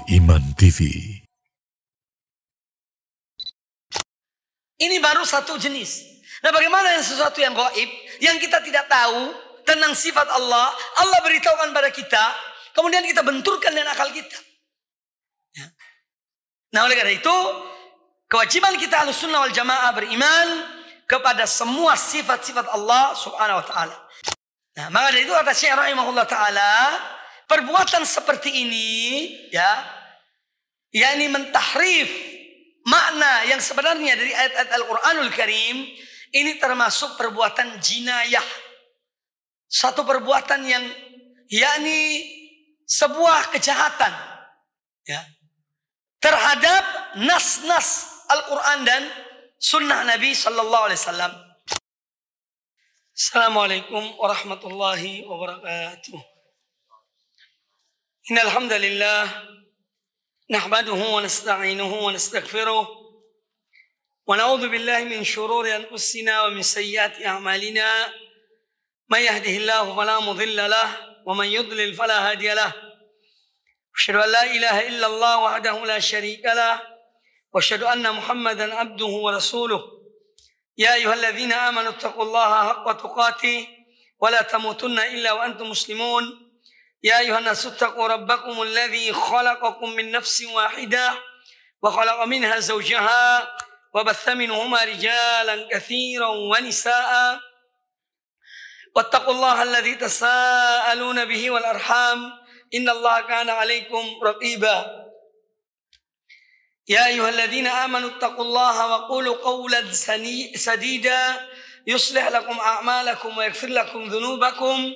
Al-Iman TV. Ini baru satu jenis. Nah, bagaimana yang sesuatu yang gaib, yang kita tidak tahu tentang sifat Allah, Allah beritahukan pada kita, kemudian kita benturkan dengan akal kita. Ya. Nah, oleh karena itu, kewajiban kita Ahlussunnah wal Jamaah beriman kepada semua sifat-sifat Allah Subhanahu wa taala. Nah, maka dari itu kata Syekh rahimahullah taala, perbuatan seperti ini ya, yakni mentahrif makna yang sebenarnya dari ayat-ayat Al-Qur'anul Karim, ini termasuk perbuatan jinayah. Satu perbuatan yang yakni sebuah kejahatan ya, terhadap nas-nas Al-Quran dan sunnah Nabi sallallahu alaihi wasallam. Assalamualaikum warahmatullahi wabarakatuh. Innal hamdalillah nahmaduhu wa nasta'inuhu wa nastaghfiruh wa na'udzu billahi min shururi anfusina wa min sayyiati a'malina. Man yahdihillahu fala mudilla lahu wa man yudlil fala hadiya lahu. Asyhadu an la ilaha illallah wahdahu la syarika lahu wa asyhadu anna Muhammadan abduhu wa rasuluh. Ya ayyuhalladzina amanu taqullaha haqqa tuqatih wa la tamutunna illa wa antum muslimun. Ya ayyuhan nasu taqu rabbakum alladzi khalaqakum min nafsin wahidah wa khalaqa minha zawjaha wa batha minhuma rijalan katsiran wa nisaa'a. Wattaqullaha alladzi tasaaluna bihi wal arham innallaha kana 'alaikum raqiba. Ya ayyuhalladzina amanu taqullaha wa qulu qawlan sadida yuslih lakum a'malakum wa yaghfir lakum dhunubakum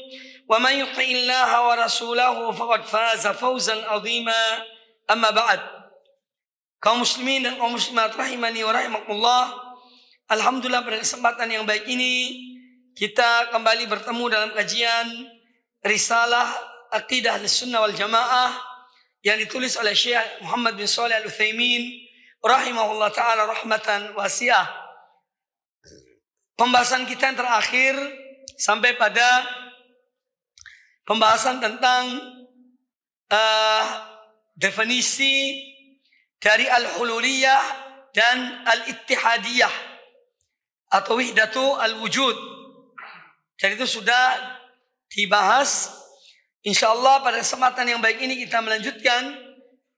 wa man yuti'illaha wa rasulahu faqad faza fawzan 'azima. Amma ba'd. Kaum muslimin dan kaum muslimat rahimani wa rahimakumullah, alhamdulillah pada kesempatan yang baik ini kita kembali bertemu dalam kajian Risalah Aqidah Ahlussunnah wal Jamaah yang ditulis oleh Syekh Muhammad bin Shalih Al-Utsaimin rahimahullah taala rahmatan wasi'ah. Pembahasan kita yang terakhir sampai pada pembahasan tentang definisi dari al-hululiyah dan al-ittihadiyah atau wihdatu al-wujud. Dan itu sudah dibahas. InsyaAllah pada kesempatan yang baik ini kita melanjutkan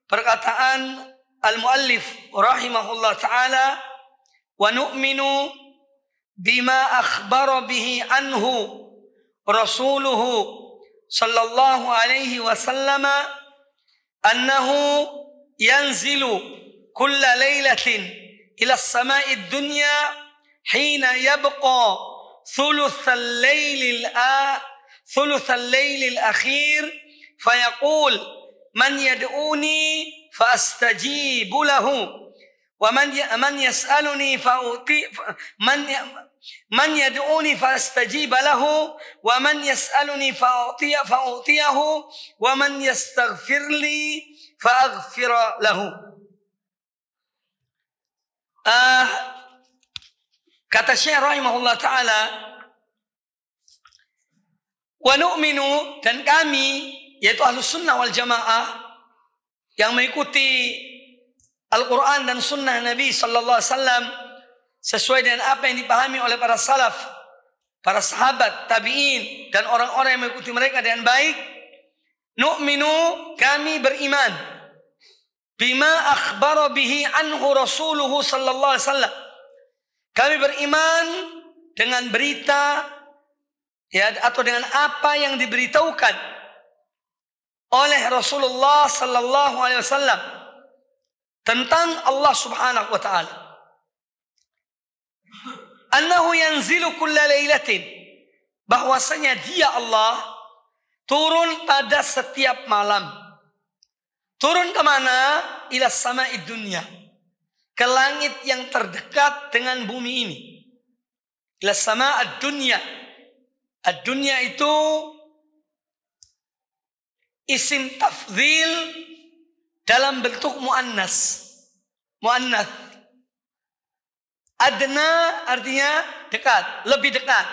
perkataan al-muallif rahimahullah ta'ala, wa nu'minu bima akhbara bihi anhu rasuluhu sallallahu alaihi wasallam annahu yanzilu kulla laylatin ila as-sama'i ad-dunya hina yabqa ثلث الليل الأخير فيقول من يدعوني فأستجيب له ومن يسألني من يدعوني فأستجيب له ومن يسألني فأعطيه ومن يستغفر لي فأغفر له. Kata Syekh rahimahullah ta'ala, wa nu'minu, dan kami, yaitu Ahlussunnah wal Jamaah, yang mengikuti Al-Quran dan Sunnah Nabi sallallahu alaihi wasallam sesuai dengan apa yang dipahami oleh para salaf, para sahabat, tabi'in, dan orang-orang yang mengikuti mereka dengan baik. Nu'minu, kami beriman bima akhbara bihi anhu rasuluhu sallallahu alaihi wasallam. Kami beriman dengan berita ya, atau dengan apa yang diberitahukan oleh Rasulullah sallallahu alaihi wasallam tentang Allah Subhanahu wa taala. Annahu yanzilu kulla lailatin, bahwasanya Dia Allah turun pada setiap malam. Turun ke mana? Ila sama'id dunya, ke langit yang terdekat dengan bumi ini. Ila sama'ad dunya. Ad-dunya itu isim tafdhil dalam bentuk muannas. Muannats. Adna artinya dekat, lebih dekat.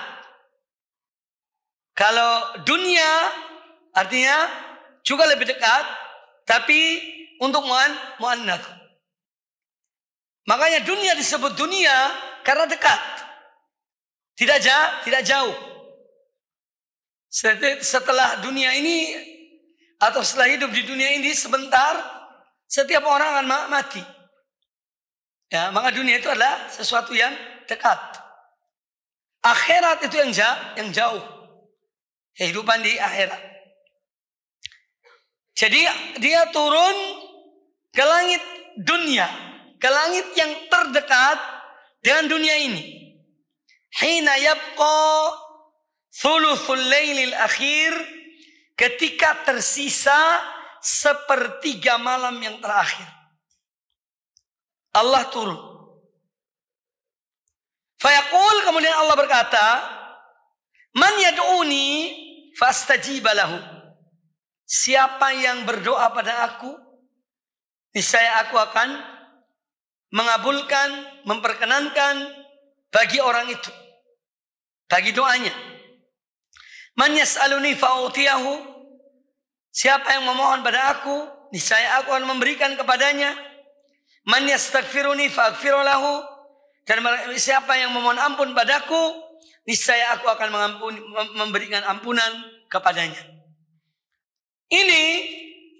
Kalau dunia artinya juga lebih dekat, tapi untuk muannats. Makanya dunia disebut dunia karena dekat. Tidak jauh. Setelah dunia ini atau setelah hidup di dunia ini sebentar, setiap orang akan mati. Ya, maka dunia itu adalah sesuatu yang dekat. Akhirat itu yang jauh. Kehidupan di akhirat. Jadi dia turun ke langit dunia, ke langit yang terdekat dengan dunia ini. Hina yabqa thuluthul lailil akhir, ketika tersisa sepertiga malam yang terakhir. Allah turun. Fayaqul, kemudian Allah berkata, man yad'uni fastajiba lahu. Siapa yang berdoa pada aku, niscaya aku akan mengabulkan, memperkenankan bagi orang itu, bagi doanya. Man yas'aluni fa'utiyahu. Siapa yang memohon pada aku, niscaya aku akan memberikan kepadanya. Man yastaghfiruni fa'aghfiru lahu. Dan siapa yang memohon ampun padaku, niscaya aku akan memberikan ampunan kepadanya. Ini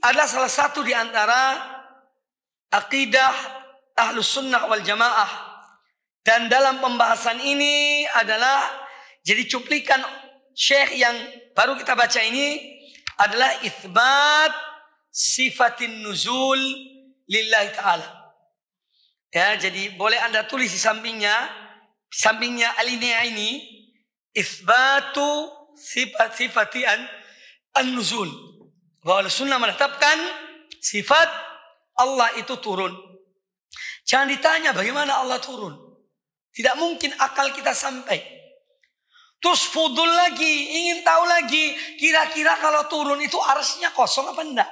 adalah salah satu di antara akidah Ahlus Sunnah wal Jamaah. Dan dalam pembahasan ini adalah jadi cuplikan Syekh yang baru kita baca ini adalah itsbat sifatin nuzul lillahi ta'ala. Ya, jadi boleh Anda tulis di sampingnya alinea ini, itsbatu sifati an-nuzul. Bahwa Sunnah menetapkan sifat Allah itu turun. Jangan ditanya bagaimana Allah turun. Tidak mungkin akal kita sampai. Terus fudul lagi, ingin tahu lagi, kira-kira kalau turun itu arsy-nya kosong apa enggak?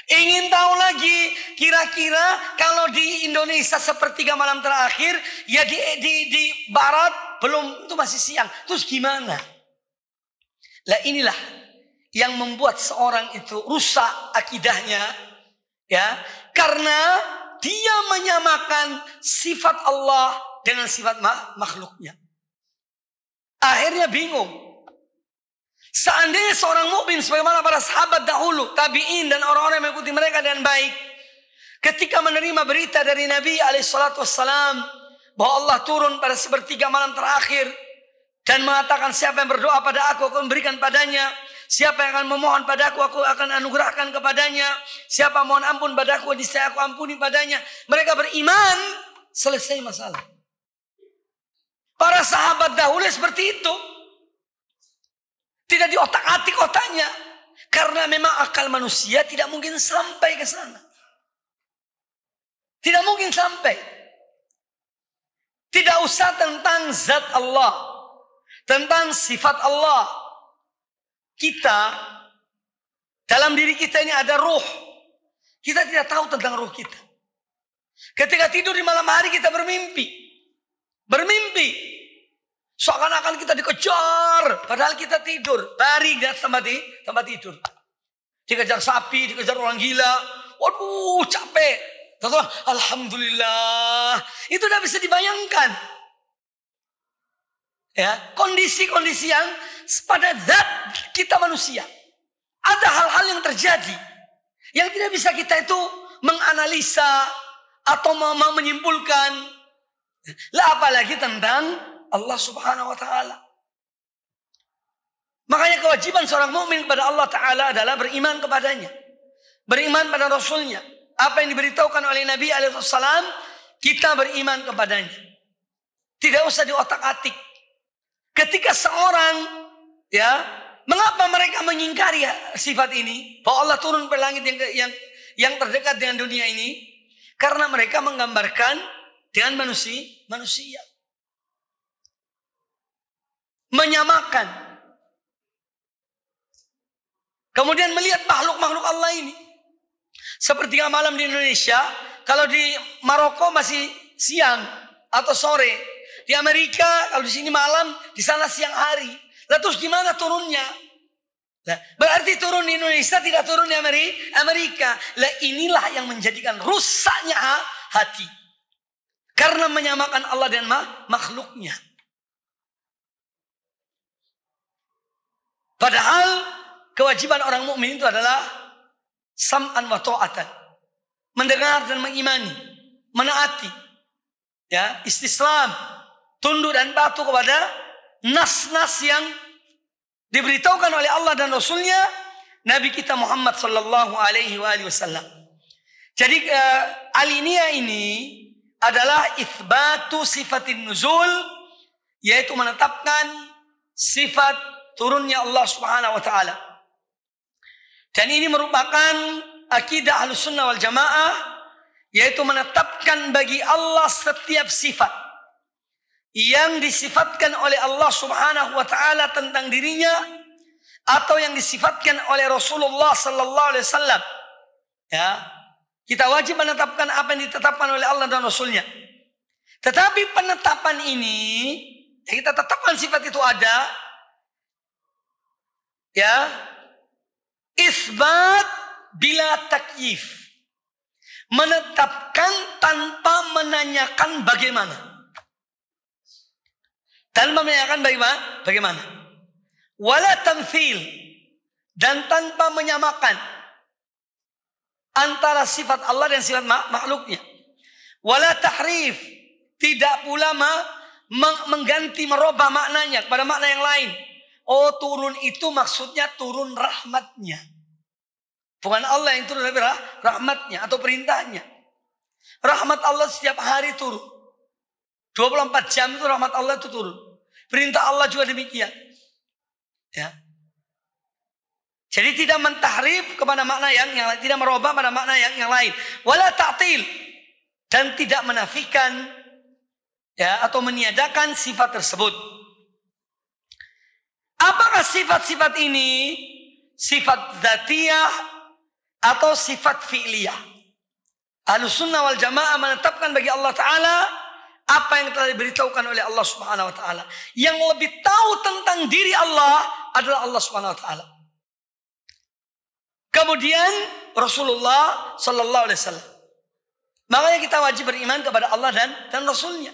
Ingin tahu lagi, kira-kira kalau di Indonesia sepertiga malam terakhir, ya di barat belum, itu masih siang. Terus gimana? Lah inilah yang membuat seorang itu rusak akidahnya, ya, karena dia menyamakan sifat Allah dengan sifat makhluknya. Akhirnya bingung. Seandainya seorang mukmin sebagaimana para sahabat dahulu, tabi'in dan orang-orang yang mengikuti mereka dengan baik, ketika menerima berita dari Nabi alaihissalam bahwa Allah turun pada sepertiga malam terakhir dan mengatakan siapa yang berdoa pada aku memberikan padanya, siapa yang akan memohon padaku aku akan anugerahkan kepadanya, siapa mohon ampun padaku niscaya aku ampuni padanya. Mereka beriman, selesai masalah. Para sahabat dahulu seperti itu. Tidak diotak-atik otaknya. Karena memang akal manusia tidak mungkin sampai ke sana. Tidak mungkin sampai. Tidak usah tentang zat Allah. Tentang sifat Allah. Kita, dalam diri kita ini ada ruh. Kita tidak tahu tentang ruh kita. Ketika tidur di malam hari kita bermimpi. Seakan-akan kita dikejar, padahal kita tidur, baring di tempat tidur. Dikejar sapi, dikejar orang gila. Waduh, capek. Tentu, alhamdulillah. Itu tidak bisa dibayangkan. Ya, kondisi-kondisi yang pada zat kita manusia. Ada hal-hal yang terjadi yang tidak bisa kita itu menganalisa atau menyimpulkan. Lah apalagi tentang Allah Subhanahu wa taala. Makanya kewajiban seorang mukmin kepada Allah taala adalah beriman kepadanya. Beriman pada Rasulnya. Apa yang diberitahukan oleh Nabi alaihissalam, kita beriman kepadanya. Tidak usah diotak-atik. Ketika seorang, ya, mengapa mereka mengingkari sifat ini? Bahwa Allah turun ke langit yang terdekat dengan dunia ini. Karena mereka menggambarkan dengan manusia. Menyamakan. Kemudian melihat makhluk-makhluk Allah ini. Seperti malam di Indonesia, kalau di Maroko masih siang atau sore. Di Amerika kalau di sini malam, di sana siang hari. Lalu terus gimana turunnya? Nah, berarti turun di Indonesia, tidak turun di Amerika. Lah inilah yang menjadikan rusaknya hati. Karena menyamakan Allah dan makhluknya. Padahal kewajiban orang mukmin itu adalah sam'an wa ta'atan. Mendengar dan mengimani, menaati. Ya, istislam, tunduk dan patuh kepada nas-nas yang diberitahukan oleh Allah dan Rasulnya, Nabi kita Muhammad sallallahu alaihi wasallam. Jadi alinea ini adalah itsbatu sifatin nuzul, yaitu menetapkan sifat turunnya Allah Subhanahu wa taala. Dan ini merupakan akidah Ahlussunnah wal Jamaah, yaitu menetapkan bagi Allah setiap sifat yang disifatkan oleh Allah Subhanahu wa taala tentang dirinya atau yang disifatkan oleh Rasulullah sallallahu alaihi wasallam. Ya. Kita wajib menetapkan apa yang ditetapkan oleh Allah dan Rasulnya. Tetapi penetapan ini, ya kita tetapkan sifat itu ada, ya, isbat bila takyif. Menetapkan tanpa menanyakan bagaimana. Tanpa menanyakan bagaimana. Wala tamthil, dan tanpa menyamakan antara sifat Allah dan sifat makhluknya. Wala tahrif, tidak pula mengganti, merubah maknanya kepada makna yang lain. Oh, turun itu maksudnya turun rahmatnya. Bukan Allah yang turun, tapi rahmatnya atau perintahnya. Rahmat Allah setiap hari turun. 24 jam itu rahmat Allah itu turun. Perintah Allah juga demikian. Ya. Jadi tidak mentahrif kepada makna yang lain, tidak merubah pada makna yang lain. Wala ta'til, dan tidak menafikan, ya, atau meniadakan sifat tersebut. Apakah sifat-sifat ini sifat dzatiyah atau sifat fi'liyah? Ahlussunnah wal Jamaah menetapkan bagi Allah Ta'ala apa yang telah diberitahukan oleh Allah Subhanahu wa Ta'ala. Yang lebih tahu tentang diri Allah adalah Allah Subhanahu wa Ta'ala. Kemudian Rasulullah sallallahu alaihi wasallam. Makanya kita wajib beriman kepada Allah dan Rasulnya.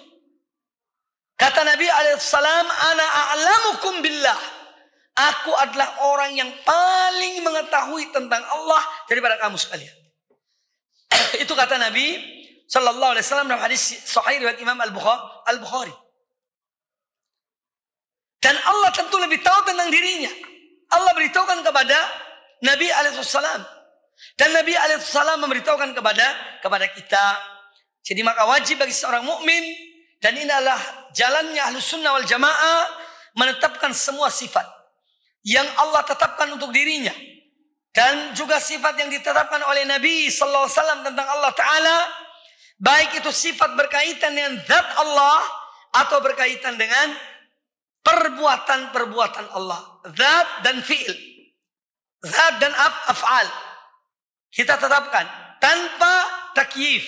Kata Nabi alaihissalam, ana a'lamukum billah. Aku adalah orang yang paling mengetahui tentang Allah daripada kamu sekalian. Itu kata Nabi sallallahu alaihi wasallam dalam hadis sahih riwayat Imam Al-Bukhari. Dan Allah tentu lebih tahu tentang dirinya. Allah beritahukan kepada Nabi alaihissalam, dan Nabi alaihissalam memberitahukan kepada kita. Jadi maka wajib bagi seorang mukmin, dan ini adalah jalannya Ahlussunnah wal Jamaah, menetapkan semua sifat yang Allah tetapkan untuk dirinya, dan juga sifat yang ditetapkan oleh Nabi sallallahu alaihi wasallam tentang Allah Ta'ala, baik itu sifat berkaitan dengan zat Allah atau berkaitan dengan perbuatan-perbuatan Allah, zat dan fi'il. Zat dan af'al kita tetapkan tanpa takyif,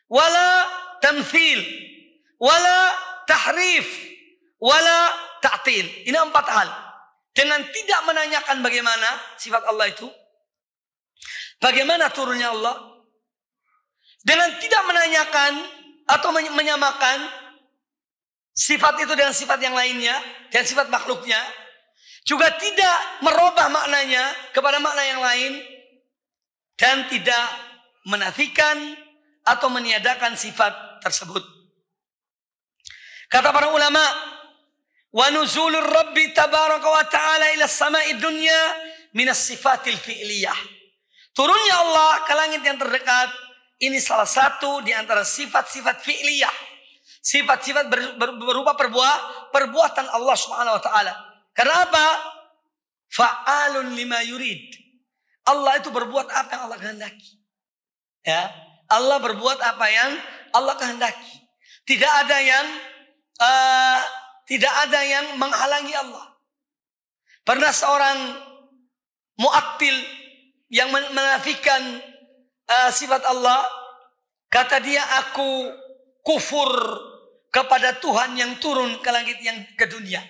wala tamthil, wala tahrif, wala ta'til. Ini 4 hal. Dengan tidak menanyakan bagaimana sifat Allah itu, bagaimana turunnya Allah, dengan tidak menanyakan atau menyamakan sifat itu dengan sifat yang lainnya dan sifat makhluknya, juga tidak merubah maknanya kepada makna yang lain, dan tidak menafikan atau meniadakan sifat tersebut. Kata para ulama, wa nuzulur rabbi tabaraka wa ta'ala ila samai dunya minas sifatil fi'liyah. Turunnya Allah ke langit yang terdekat, ini salah satu di antara sifat-sifat fi'liyah. Sifat-sifat berupa perbuatan Allah Subhanahu wa taala. Karena apa? Fa'alun lima yurid. Allah itu berbuat apa yang Allah kehendaki. Ya, Allah berbuat apa yang Allah kehendaki. Tidak ada yang menghalangi Allah. Pernah seorang mu'attil yang menafikan sifat Allah, kata dia, aku kufur kepada Tuhan yang turun ke langit yang ke dunia.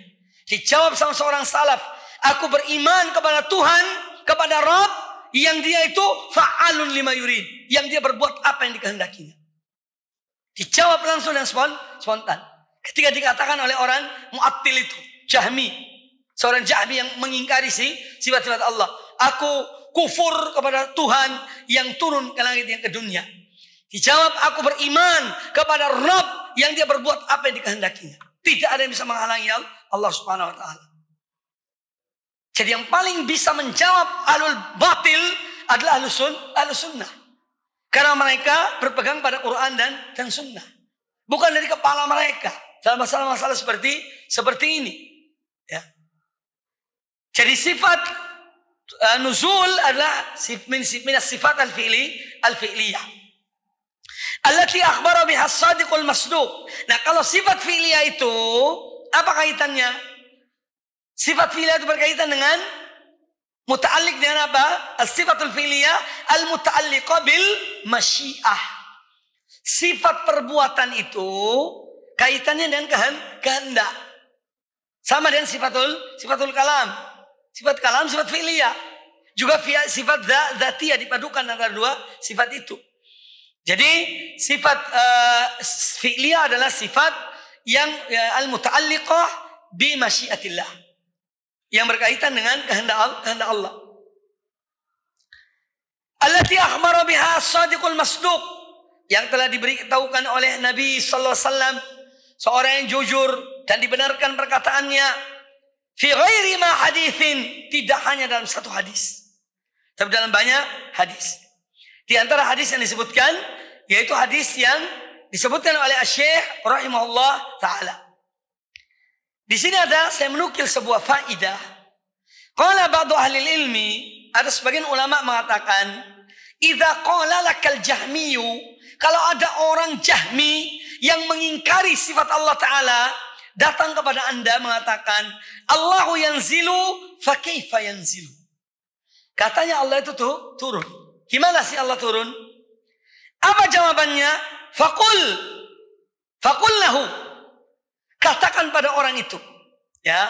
Dijawab sama seorang salaf, Aku beriman kepada Tuhan, kepada Rabb yang dia itu fa'alun lima yurid, yang dia berbuat apa yang dikehendakinya. Dijawab langsung dan spontan. Ketika dikatakan oleh orang Mu'attil itu, Jahmi, seorang Jahmi yang mengingkari sifat-sifat Allah. Aku kufur kepada Tuhan yang turun ke langit yang ke dunia. Dijawab, aku beriman kepada Rabb yang dia berbuat apa yang dikehendakinya. Tidak ada yang bisa menghalangi Allah Subhanahu wa taala. Jadi yang paling bisa menjawab ahlul batil adalah ahlus sunnah. Karena mereka berpegang pada Quran dan sunnah. Bukan dari kepala mereka. Dalam masalah-masalah seperti ini. Ya. Jadi sifat nuzul adalah min sifat al-fi'liyah. Allati akhbara biha as-sadiqul masduq. Nah, kalau sifat fi'liyah itu apa kaitannya? Sifat fi'liyah itu berkaitan dengan muta'alliq dengan apa? As-sifatul fi'liyah al-muta'alliqah bil masyiah. Sifat perbuatan itu kaitannya dengan kehendak. Sama dengan sifatul kalam. Sifat kalam, sifat fi'liyah. Juga sifat dzatiyah dipadukan antara dua sifat itu. Jadi sifat fi'liyah adalah sifat yang al-muta'alliqah bi masyiatillah. Yang berkaitan dengan kehendak Allah. Allati akhbara biha as-sadiqul masduq, yang telah diberitahukan oleh Nabi sallallahu alaihi wasallam, seorang yang jujur dan dibenarkan perkataannya fi ghairi ma haditsin, tidak hanya dalam satu hadis, tapi dalam banyak hadis. Di antara hadis yang disebutkan yaitu hadis yang disebutkan oleh Asy-Syaikh rahimahullah taala. Di sini saya menukil sebuah faidah. Qala ba'du ahli ilmi, ada sebagian ulama mengatakan, idza qala lakal jahmiyu, kalau ada orang Jahmi yang mengingkari sifat Allah Ta'ala, datang kepada anda mengatakan, Allahu yanzilu fa kaifa yanzilu. Katanya Allah itu turun. Gimana sih Allah turun? Apa jawabannya? Faqul lahu. Katakan pada orang itu, ya,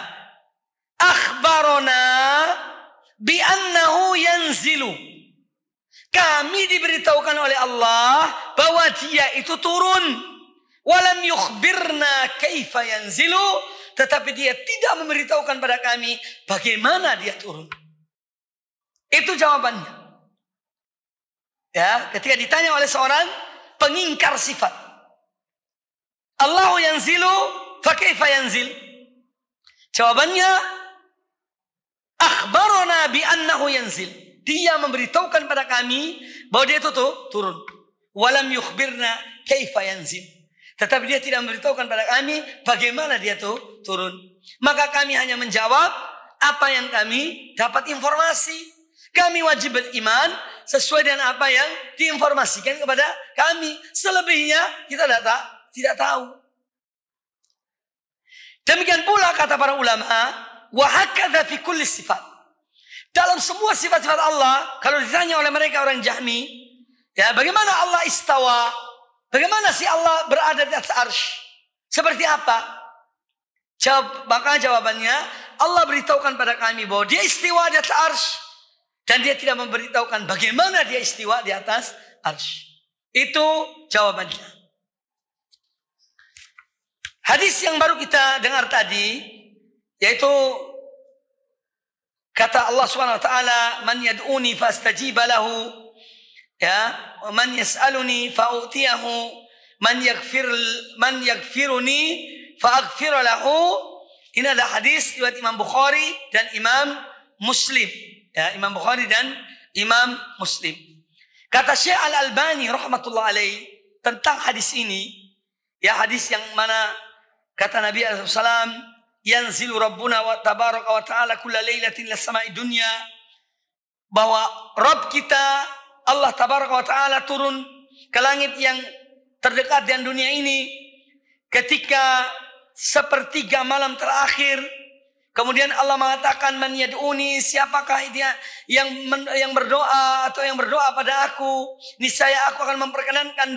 akhbarona bi annahu yanzilu. Kami diberitahukan oleh Allah bahwa dia itu turun. Walam yukhbirna kaifa yanzilu, tetapi dia tidak memberitahukan pada kami bagaimana dia turun. Itu jawabannya. Ya, ketika ditanya oleh seorang pengingkar sifat, Allahu yanzilu fa kaifa yanzil? Jawabannya, akhbarona bi annahu yanzil. Dia memberitahukan pada kami bahwa dia itu turun. Walam yukhbirna kaifa yanzil. Tetapi dia tidak memberitahukan pada kami bagaimana dia turun. Maka kami hanya menjawab apa yang kami dapat informasi. Kami wajib beriman sesuai dengan apa yang diinformasikan kepada kami. Selebihnya kita tidak tahu. Demikian pula kata para ulama, wa hakadha fi kulli sifat. Dalam semua sifat-sifat Allah, kalau ditanya oleh mereka orang Jahmi, ya, bagaimana Allah istawa? Bagaimana si Allah berada di atas arsy? Seperti apa? Maka jawabannya, Allah beritahukan pada kami bahwa dia istiwa di atas arsy, dan dia tidak memberitahukan bagaimana dia istiwa di atas arsy. Itu jawabannya. Hadis yang baru kita dengar tadi, yaitu kata Allah Subhanahu wa taala, man yad'uni fastajiba lahu, ya, man yas'aluni fa'utiyahu, man yaghfiruni fa'aghfir lahu. Ini adalah hadis riwayat Imam Bukhari dan Imam Muslim. Ya, Imam Bukhari dan Imam Muslim. Kata Syekh Al-Albani rahmatullah alaih tentang hadis ini, ya, hadis yang mana kata Nabi SAW, yanzilu Rabbuna wa tabaraka wa ta'ala kulla laylatin ila sama'i dunya, bahwa Rabb kita Allah tabaraka wa ta'ala turun ke langit yang terdekat dengan dunia ini ketika sepertiga malam terakhir. Kemudian Allah mengatakan, man yad'uni, siapakah dia yang berdoa atau yang berdoa pada aku, niscaya aku akan memperkenankan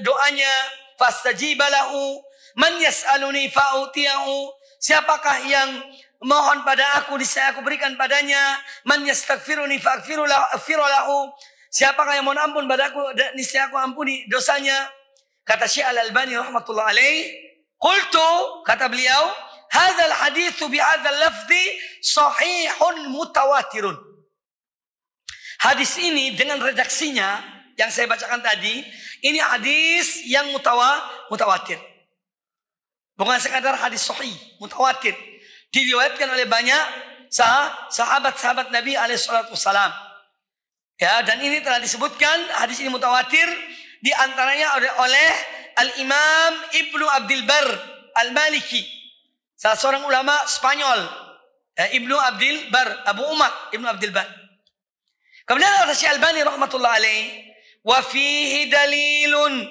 doanya. Fastajiba lahu, man yas'aluni fa'utiyahu, siapakah yang mohon pada aku, niscaya aku berikan padanya. Man yastaghfiruni fa'aghfiru lahu. Siapakah yang mohon ampun padaku, niscaya aku ampuni dosanya. Kata Syekh Al-Albani rahmatullah alaih, qultu, kata beliau, hadzal haditsu bi hadzal lafzi sahihun mutawatirun. Hadis ini dengan redaksinya yang saya bacakan tadi, ini hadis yang mutawatir. Bukan sekadar hadis sahih, mutawatir. Diriwayatkan oleh banyak sahabat-sahabat Nabi alaihi salatu wassalam. Ya, dan ini telah disebutkan hadis ini mutawatir di antaranya oleh Al-Imam Ibnu Abdul Bar Al-Maliki, salah seorang ulama Spanyol. Ibnu Abdul Bar, Abu Umar Ibnu Abdul Bar. Kemudian kata Syekh Albani rahmatullah alaih, wa fihi dalilun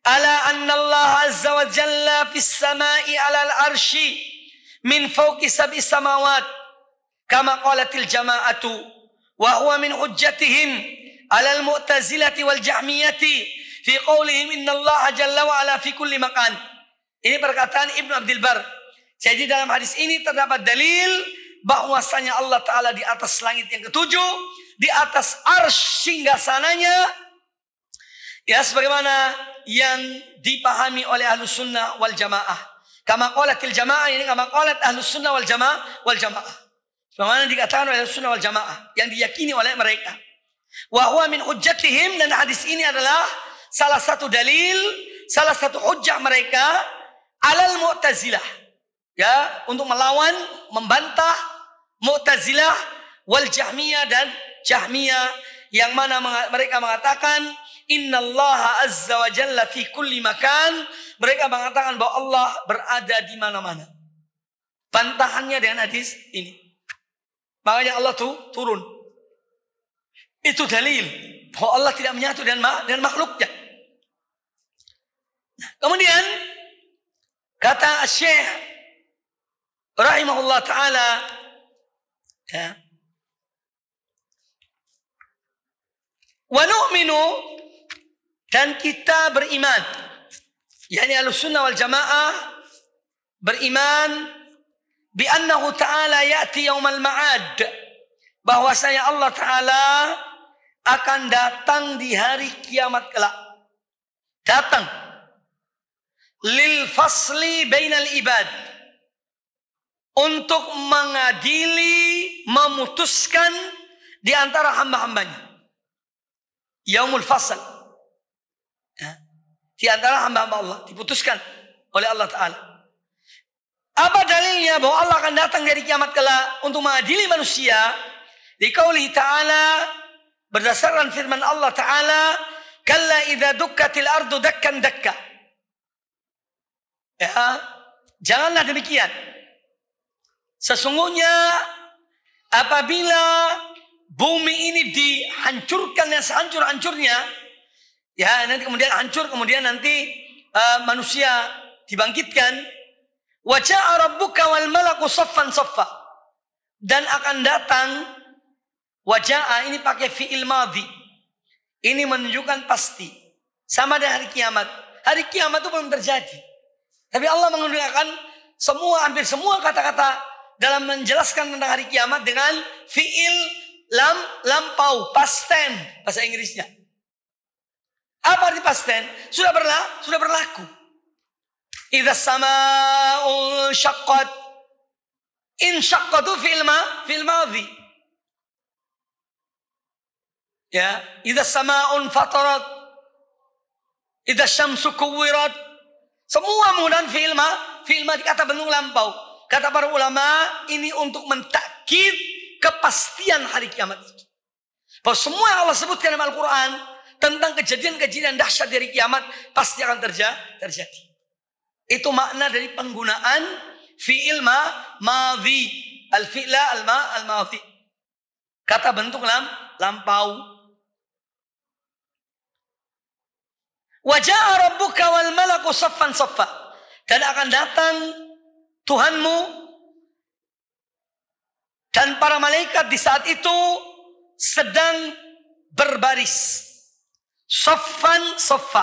ala anna Allah azza wa jalla fis samai ala al-arsy min fawqi sab'i samawat kama qalatil jama'atu wa huwa min hujjatihim ala al-mu'tazilati wal jahmiyati fi qawlihim inna Allah jalla wa ala fi kulli makan. Ini perkataan Ibnu Abdul Bar. Jadi dalam hadis ini terdapat dalil bahwasanya Allah Ta'ala di atas langit yang ketujuh, di atas arsy singgasananya, ya sebagaimana yang dipahami oleh Ahlus Sunnah wal Jamaah. Kama qalatil jamaah, ini kama qalat Ahlus Sunnah wal Jamaah. Sebagaimana dikatakan oleh Ahlus Sunnah wal Jamaah, yang diyakini oleh mereka. Wa huwa min hujjatihim, dan hadis ini adalah salah satu dalil, salah satu hujjah mereka alal Mu'tazilah, ya, untuk melawan, membantah Mu'tazilah wal Jahmiyah dan Jahmiyah, yang mana mereka mengatakan innallaha azza wa jalla fi kulli makan. Mereka mengatakan bahwa Allah berada di mana-mana. Bantahannya dengan hadis ini. Makanya Allah turun. Itu dalil bahwa Allah tidak menyatu dengan makhluknya. Kemudian kata Syekh rahimahullah ta'ala, ya, wa nu'minu, dan kita beriman, yakni Ahlussunnah wal Jamaah beriman bi annahu ta'ala ya'ti yaumal ma'ad, bahwasanya Allah Ta'ala akan datang di hari kiamat kelak. Datang lil fasli bainal ibad, untuk mengadili, memutuskan di antara hamba-hambanya. Yaumul fasl, di antara hamba-hamba Allah, diputuskan oleh Allah Ta'ala. Apa dalilnya bahwa Allah akan datang dari kiamat kelak untuk mengadili manusia? Di qauli Ta'ala, berdasarkan firman Allah Ta'ala, kalla idza dukkatil ardu dakkan dakka. Ya, janganlah demikian. Sesungguhnya apabila bumi ini dihancurkan yang sehancur-hancurnya, ya, nanti kemudian hancur, kemudian nanti manusia dibangkitkan, wa ja'a rabbuka wal malaku saffan saffa, dan akan datang, wa ja'a ini pakai fi'il madhi, ini menunjukkan pasti, sama dengan hari kiamat. Hari kiamat itu belum terjadi, tapi Allah menggunakan hampir semua kata-kata dalam menjelaskan tentang hari kiamat dengan fi'il lampau, past tense bahasa Inggrisnya. Apa arti past tense? Sudah berlaku. Idza sama'u syaqqat, in syaqqatu fil madhi. Ya, idza sama'un fatarat, idza syamsu kuwirat. Semua menggunakan fi'il madhi, kata bentuk lampau. Kata para ulama, ini untuk mentakkid kepastian hari kiamat itu. Bahwa semua yang Allah sebutkan dalam Al-Quran tentang kejadian-kejadian dahsyat dari kiamat pasti akan terjadi. Itu makna dari penggunaan fi'il madhi, al-fi'la al-madhi, kata bentuk lampau. Wa ja'a rabbuka wal malaku saffan saffa, dan akan datang Tuhanmu dan para malaikat di saat itu sedang berbaris. Saffan saffa.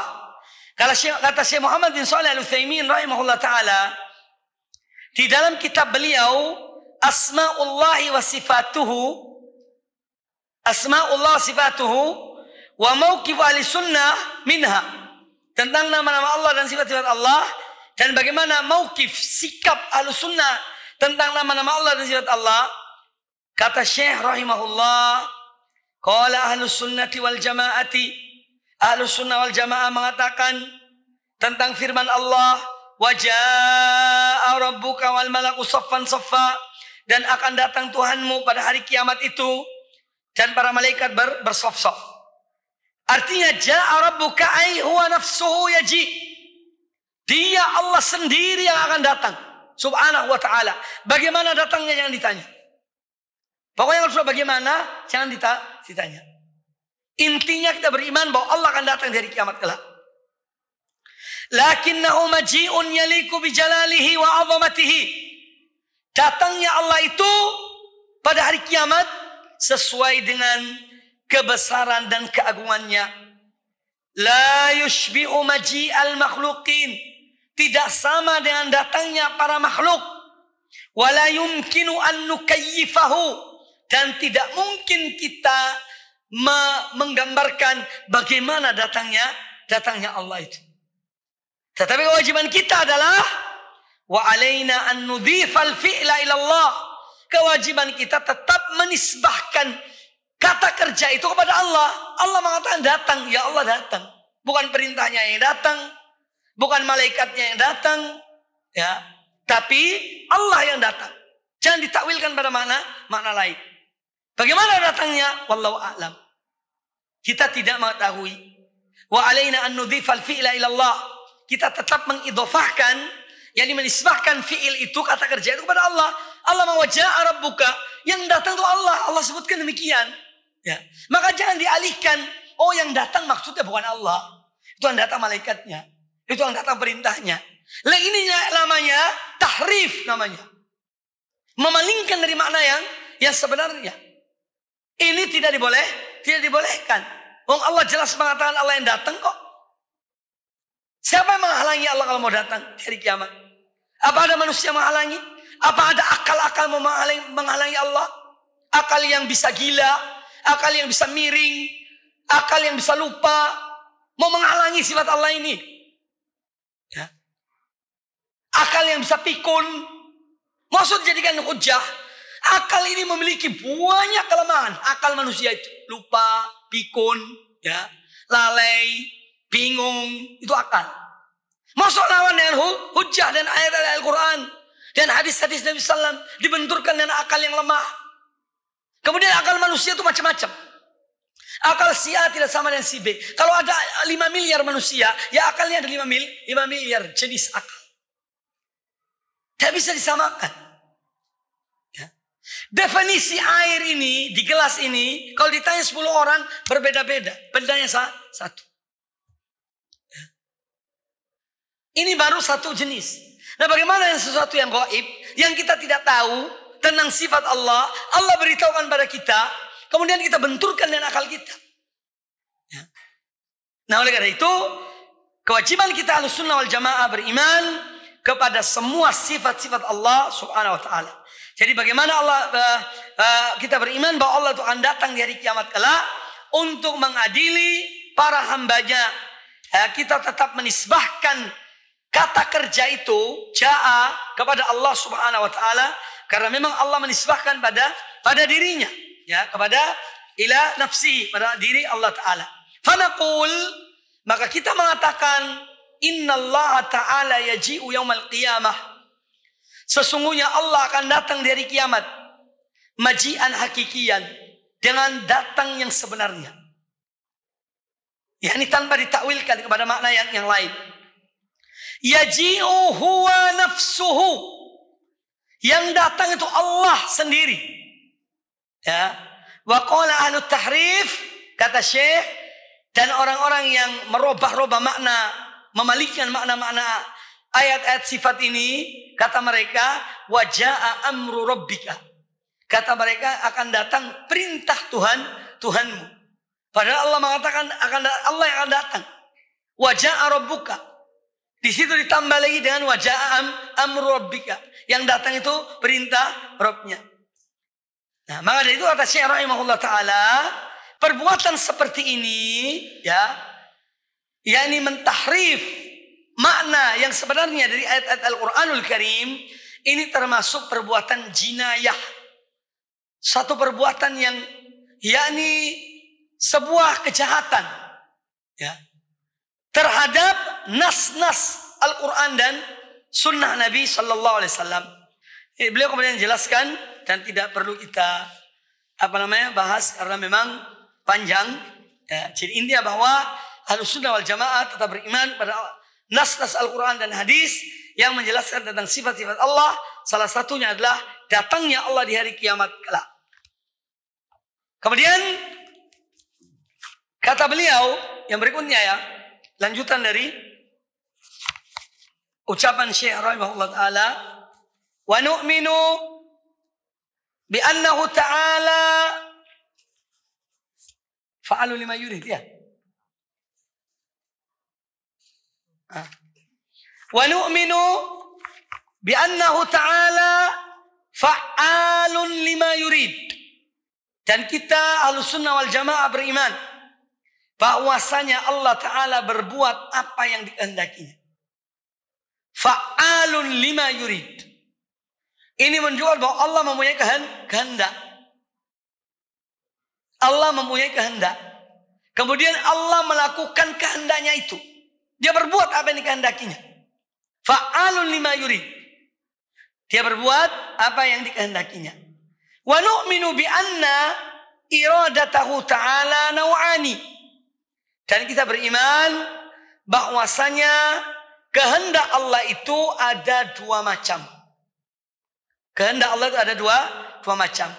Kata Syekh Muhammad bin Shalih Al-Utsaimin rahimahullah ta'ala, di dalam kitab beliau asma'ullahi wa sifatuhu, asma'ullah wa sifatuhu wa mauqif ahli sunnah minha, tentang nama-nama Allah dan sifat-sifat Allah, dan bagaimana mauqif, sikap ahli sunnah tentang nama-nama Allah dan sifat Allah. Kata Syekh rahimahullah, qala ahlus sunnati wal jamaati, ahlus sunnah wal jamaah mengatakan tentang firman Allah, wa jaa rabbuka wal malaku saffan saffa, dan akan datang Tuhanmu pada hari kiamat itu dan para malaikat bersaf-saf. Artinya jaa rabbuka ai huwa nafsuhu yaji, dia Allah sendiri yang akan datang subhanahu wa ta'ala. Bagaimana datangnya jangan ditanya. Pokoknya kalau sudah bagaimana jangan ditanya. Intinya kita beriman bahwa Allah akan datang dari kiamat kelak. Lakinnahu maji'un yaliku bijalalihi wa 'azamatihi. Datangnya Allah itu pada hari kiamat sesuai dengan kebesaran dan keagungannya. La yushbi'u maji'al makhluqin, tidak sama dengan datangnya para makhluk. Wala yumkinu an nukayyifahu, dan tidak mungkin kita menggambarkan bagaimana datangnya Allah itu. Tetapi kewajiban kita adalah wa alaina an nudhifal fi'la ila Allah. Kewajiban kita tetap menisbahkan kata kerja itu kepada Allah. Allah mengatakan datang, ya Allah datang. Bukan perintahnya yang datang, bukan malaikatnya yang datang, ya, tapi Allah yang datang. Jangan ditakwilkan pada makna lain. Bagaimana datangnya? Wallahu a'lam. Kita tidak mengetahui. Wa alaina an nudhifal fi'la ila Allah. Kita tetap mengidhofahkan, yakni menisbahkan fi'il itu, kata kerja itu kepada Allah. Allah mawaja'a rabbuka, yang datang itu Allah. Allah sebutkan demikian. Ya. Maka jangan dialihkan, oh yang datang maksudnya bukan Allah. Itu yang datang malaikatnya. Itu yang datang perintahnya. Lah ini namanya tahrif namanya. Memalingkan dari makna yang sebenarnya. Ini tidak dibolehkan. Wong Allah jelas mengatakan Allah yang datang kok. Siapa yang menghalangi Allah kalau mau datang di hari kiamat? Apa ada manusia menghalangi? Apa ada akal-akal menghalangi Allah? Akal yang bisa gila, akal yang bisa miring, akal yang bisa lupa, mau menghalangi sifat Allah ini? Ya. Akal yang bisa pikun, maksud jadikan hujah. Akal ini memiliki banyak kelemahan. Akal manusia itu lupa, pikun, ya, lalai, bingung, itu akal. Masuk lawan dengan hujah dan ayat-ayat Al-Quran dan hadis-hadis Nabi SAW dibenturkan dengan akal yang lemah. Kemudian akal manusia itu macam-macam. Akal si A tidak sama dengan si B. Kalau ada 5 miliar manusia, ya akalnya ada 5 miliar jenis akal. Tidak bisa disamakan. Definisi air ini di gelas ini kalau ditanya 10 orang berbeda-beda, bedanya satu. Ini baru satu jenis. Nah, bagaimana yang sesuatu yang gaib yang kita tidak tahu tentang sifat Allah, Allah beritahukan pada kita, kemudian kita benturkan dengan akal kita. Ya. Nah, oleh karena itu kewajiban kita Ahlussunnah wal Jamaah beriman kepada semua sifat-sifat Allah Subhanahu wa taala. Jadi bagaimana kita beriman bahwa Allah itu akan datang di hari kiamat kelak untuk mengadili para hambanya. Kita tetap menisbahkan kata kerja itu ja'a kepada Allah Subhanahu wa taala karena memang Allah menisbahkan pada dirinya, ya, kepada ila nafsi, pada diri Allah taala. Fanaqul, maka kita mengatakan innallaha ta'ala yaji'u yaumal qiyamah. Sesungguhnya Allah akan datang dari kiamat. Maji'an hakikian. Dengan datang yang sebenarnya. Ya, ini tanpa ditakwilkan kepada makna yang lain. Yaji'u huwa nafsuhu. Yang datang itu Allah sendiri. Ya. Wa qala ahlu tahrif, kata Syekh, dan orang-orang yang merubah-rubah makna, memalingkan makna-makna ayat-ayat sifat ini, kata mereka, waja'a amru rabbika. Kata mereka akan datang perintah Tuhanmu. Padahal Allah mengatakan Allah yang akan datang. Waja'a rabbuka. Di situ ditambah lagi dengan wajah amru rabbika. Yang datang itu perintah Rabbnya. Nah, maka dari itu kata Syekh rahimahullah ta'ala, perbuatan seperti ini, ya, yakni mentahrif makna yang sebenarnya dari ayat-ayat Al-Quranul Karim, ini termasuk perbuatan jinayah. Satu perbuatan yang yakni sebuah kejahatan, ya, terhadap nas-nas Al-Quran dan sunnah Nabi Sallallahu Alaihi Wasallam. Beliau kemudian jelaskan dan tidak perlu kita bahas karena memang panjang. Ya, jadi intinya bahwa Ahlussunnah wal Jamaah tetap beriman pada nas-nas Al-Quran dan hadis yang menjelaskan tentang sifat-sifat Allah. Salah satunya adalah datangnya Allah di hari kiamat kelak. Kemudian kata beliau yang berikutnya, ya, lanjutan dari ucapan Syekh rahimahullah ta'ala, wa nu'minu bi annahu ta'ala fa'alu lima yurid, ya. Wa nu'minu bi annahu ta'ala fa'alun lima yurid. Dan kita Ahlussunnah wal Jamaah beriman bahwasanya Allah Ta'ala berbuat apa yang dikehendakinya. Fa'alun lima yurid. Ini menunjukkan bahwa Allah mempunyai kehendak. Allah mempunyai kehendak. Kemudian Allah melakukan kehendaknya itu. Dia berbuat apa yang dikehendakinya. Fa'alun lima yurid. Dia berbuat apa yang dikehendakinya. Wa nu'minu bi anna iradatahu ta'ala naw'ani. Dan kita beriman bahwasanya kehendak Allah itu ada dua macam. Kehendak Allah itu ada dua macam.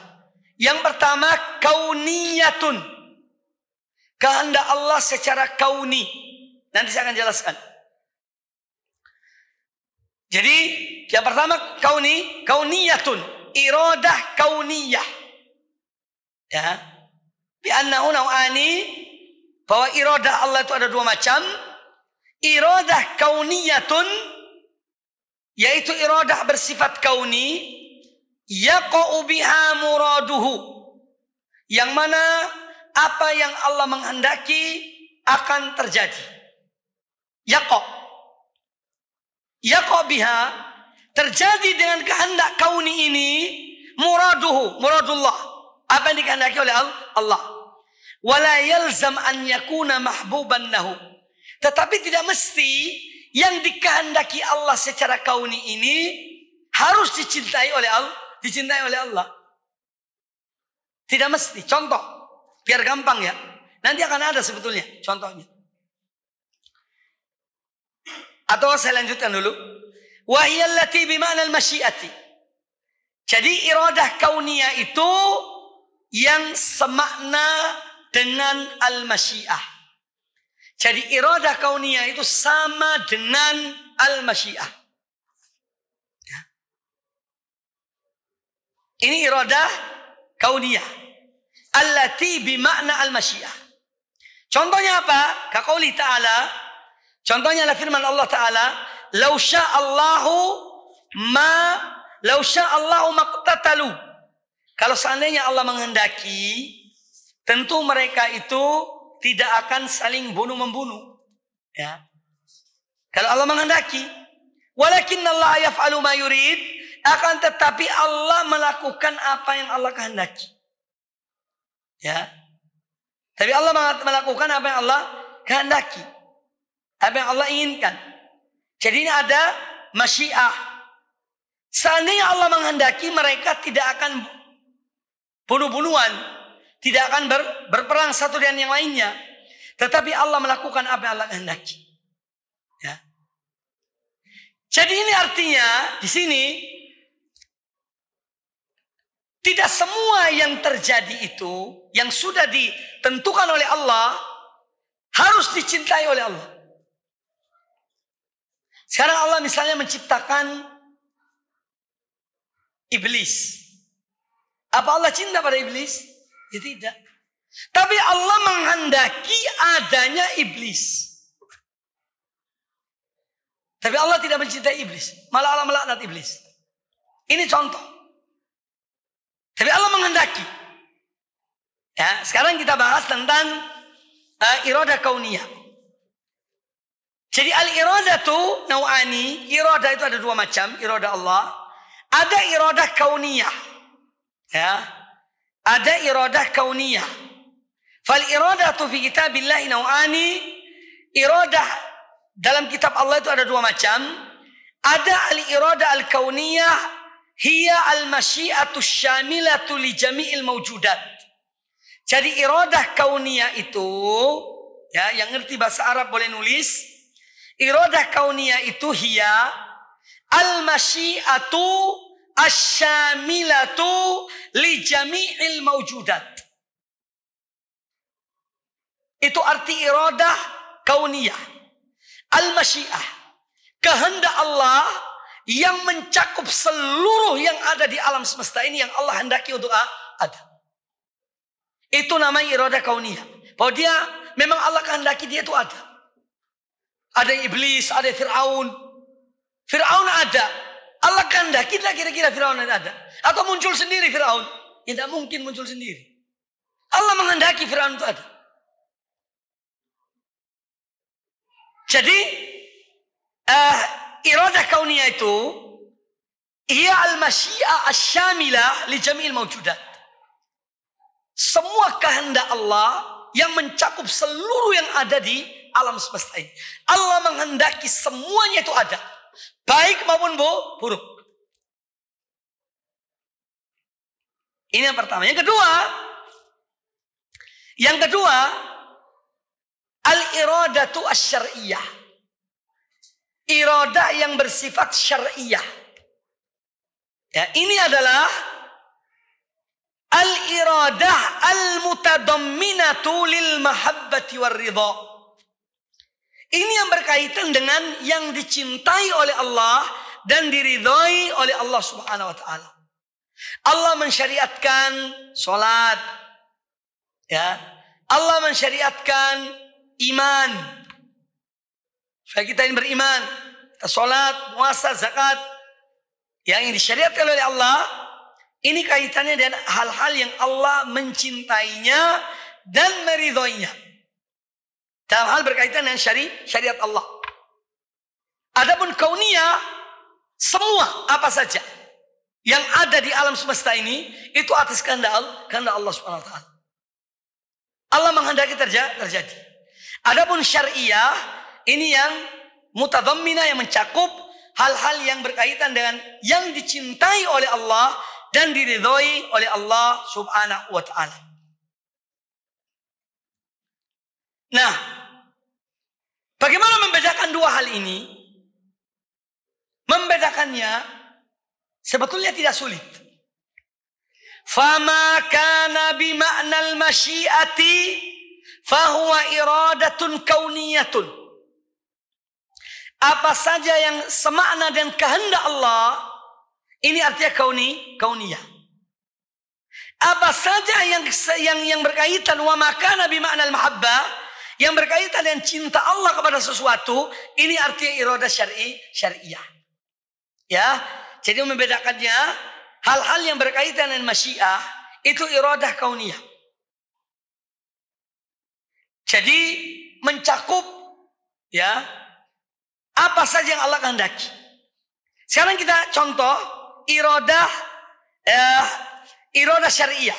Yang pertama kauniyatun. Kehendak Allah secara kauni. Nanti saya akan jelaskan. Jadi yang pertama kauniyatun. Iradah kauniyah. Ya. Bi annahu naw'ani, bahwa iradah Allah itu ada dua macam. Iradah kauniyatun, yaitu iradah bersifat kauni, yaqa'u biha muraduhu, yang mana apa yang Allah menghendaki akan terjadi. Yaqa' biha, terjadi dengan kehendak kauni ini, muradullah, apa yang dikehendaki oleh Allah. Wala yalzam an yakuna mahbuban lahu, tetapi tidak mesti yang dikehendaki Allah secara kauni ini harus dicintai oleh Allah. Tidak mesti. Contoh, biar gampang ya. Nanti akan ada sebetulnya contohnya. Atau saya lanjutkan dulu. Wahiyallati bima'na al-masyiati. Jadi iradah kauniyah itu yang semakna dengan al-masyiah. Jadi iradah kauniyah itu sama dengan al-masyiah. Ya. Ini iradah kauniyah. Allati bima'na al-masyiah. Contohnya apa? Kaqouli ta'ala. Contohnya adalah firman Allah Ta'ala. Lau sya'allahu maqtatalu. Kalau seandainya Allah menghendaki, tentu mereka itu tidak akan saling bunuh-membunuh. Ya. Kalau Allah menghendaki. Walakin Allah yaf'alu ma yurid. Akan tetapi Allah melakukan apa yang Allah kehendaki. Ya. Tapi Allah melakukan apa yang Allah kehendaki. Apa yang Allah inginkan. Jadi ini ada masyiah. Seandainya Allah menghendaki, mereka tidak akan bunuh-bunuhan. Tidak akan berperang satu dengan yang lainnya. Tetapi Allah melakukan apa yang Allah kehendaki. Ya. Jadi ini artinya di sini tidak semua yang terjadi itu yang sudah ditentukan oleh Allah harus dicintai oleh Allah. Sekarang Allah misalnya menciptakan iblis. Apa Allah cinta pada iblis? Ya tidak. Tapi Allah menghendaki adanya iblis. Tapi Allah tidak mencintai iblis. Malah Allah melaknat iblis. Ini contoh. Tapi Allah menghendaki. Ya, sekarang kita bahas tentang iradah kauniyah. Jadi al-iradatu nau'ani. Iradah itu ada dua macam. Iradah Allah. Ada iradah kauniyah. Ya. Ada iradah kauniyah. Fal iradatu fi kitabillahi nau'ani. Iradah dalam kitab Allah itu ada dua macam. Ada al-iradah al-kauniyah. Hiya al-masyiatu syamilatu li jami'il mawjudat. Jadi iradah kauniyah itu, ya, yang ngerti bahasa Arab boleh nulis. Iradah kauniyah itu hiya al-masyiatu asyamilatu li jami'il mawjudat. Itu arti iradah kauniyah. Al-masyiah, kehendak Allah yang mencakup seluruh yang ada di alam semesta ini, yang Allah hendaki untuk ada. Itu namanya iradah kauniyah. Bahwa dia memang Allah kehendaki dia itu ada. Ada iblis, ada Fir'aun. Fir'aun ada. Allah kehendaki lah kira-kira Fir'aun ada. Atau muncul sendiri Fir'aun. Tidak mungkin muncul sendiri. Allah menghendaki Fir'aun itu ada. Jadi iradah kauniyah itu ia al-masyiah asy-syamilah li jami'il mawjudat. Semua kehendak Allah yang mencakup seluruh yang ada di alam semesta ini. Allah menghendaki semuanya itu ada. Baik maupun buruk. Ini yang pertama. Yang kedua, al-iradatu asy-syar'iyyah. Iradah yang bersifat syar'iyah. Ya, ini adalah al-iradah al-mutadamminatu lil mahabbati war ridha. Ini yang berkaitan dengan yang dicintai oleh Allah dan diridhai oleh Allah Subhanahu wa taala. Allah mensyariatkan salat. Ya. Allah mensyariatkan iman. Supaya kita ini beriman, kita salat, puasa, zakat. Yang disyariatkan oleh Allah, ini kaitannya dengan hal-hal yang Allah mencintainya dan meridhoinya. Dalam hal berkaitan dengan syariat Allah. Adapun kauniyah, semua apa saja yang ada di alam semesta ini itu atas kehendak Allah Subhanahu wa taala. Allah menghendaki terjadi. Adapun syariah, ini yang mutadhammina, yang mencakup hal-hal yang berkaitan dengan yang dicintai oleh Allah dan diridhoi oleh Allah Subhanahu wa taala. Nah, bagaimana membedakan dua hal ini? Membedakannya sebetulnya tidak sulit. Fama kana bima'nal masyiati fahuwa iradatun kauniyatun. Apa saja yang semakna dan kehendak Allah, ini artinya kauniyah. Apa saja yang berkaitan wa makana bima'nal mahabbah, yang berkaitan dengan cinta Allah kepada sesuatu, ini artinya iradah syariah. Ya, jadi membedakannya, hal-hal yang berkaitan dengan masyiah itu iradah kauniyah. Jadi mencakup, ya, apa saja yang Allah kehendaki. Sekarang kita contoh iradah syariah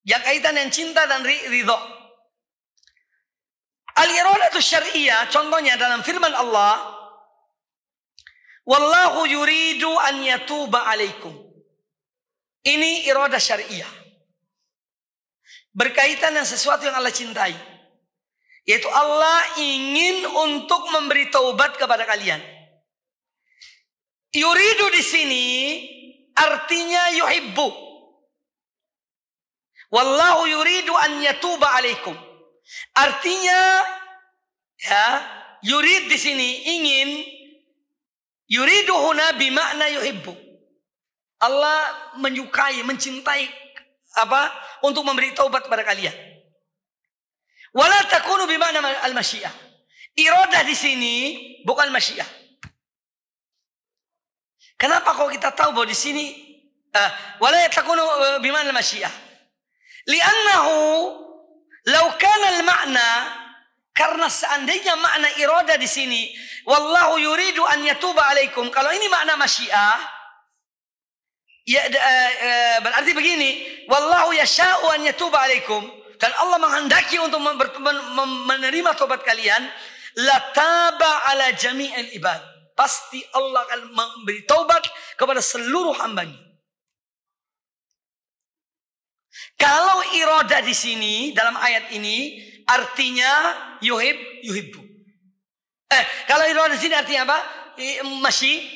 yang kaitan dengan cinta dan ridho. Al-iradatu syariah contohnya dalam firman Allah, wallahu yuridu an yatuba alaikum. Ini iradah syariah. Berkaitan dengan sesuatu yang Allah cintai. Yaitu Allah ingin untuk memberi taubat kepada kalian. Yuridu di sini artinya yuhibbu. Wallahu yuridu an yatuba alaikum. Artinya, ya, yurid di sini ingin. Yuridu huna bimakna yuhibbu. Allah menyukai, mencintai untuk memberi taubat kepada kalian. Wala takunu bimakna al-masyiah. Iradah di sini bukan masyiah. Kenapa kalau kita tahu bahwa di sini wala yatakunu bimana al-masyiah? Li'annahu law kana al-ma'na, karena seandainya makna irada di sini wallahu yuridu an yatuba alaikum, kalau ini makna masyiah ya, berarti begini, wallahu yasha'u an yatuba alaikum, dan Allah menghendaki untuk menerima tobat kalian, lataba ala jami'il ibad, pasti Allah akan memberi taubat kepada seluruh hambanya. Kalau irada di sini dalam ayat ini artinya yuhibbu. Kalau irada di sini artinya apa?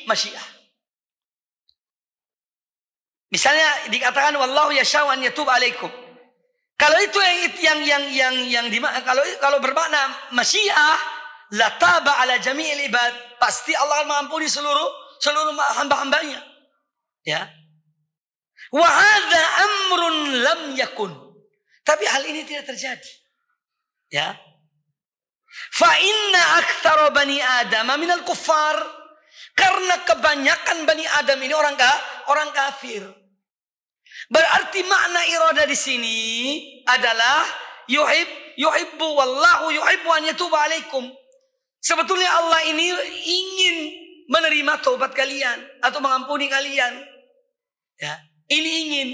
Masyiah. Misalnya dikatakan wallahu yasha'u an yatub alaikum. Kalau itu kalau bermakna masyiah, lataba ala jami'il ibad, pasti Allah akan mengampuni seluruh hamba-hambanya. Ya. Wa hadza amrun lam yakun. Tapi hal ini tidak terjadi. Ya. Fa inna aktsara bani Adam minal kuffar. Karena kebanyakan Bani Adam ini orang kafir. Berarti makna irada di sini adalah yuhibbu wallahu yuhibbu an yatuba alaikum. Sebetulnya Allah ini ingin menerima taubat kalian atau mengampuni kalian. Ya, ini ingin.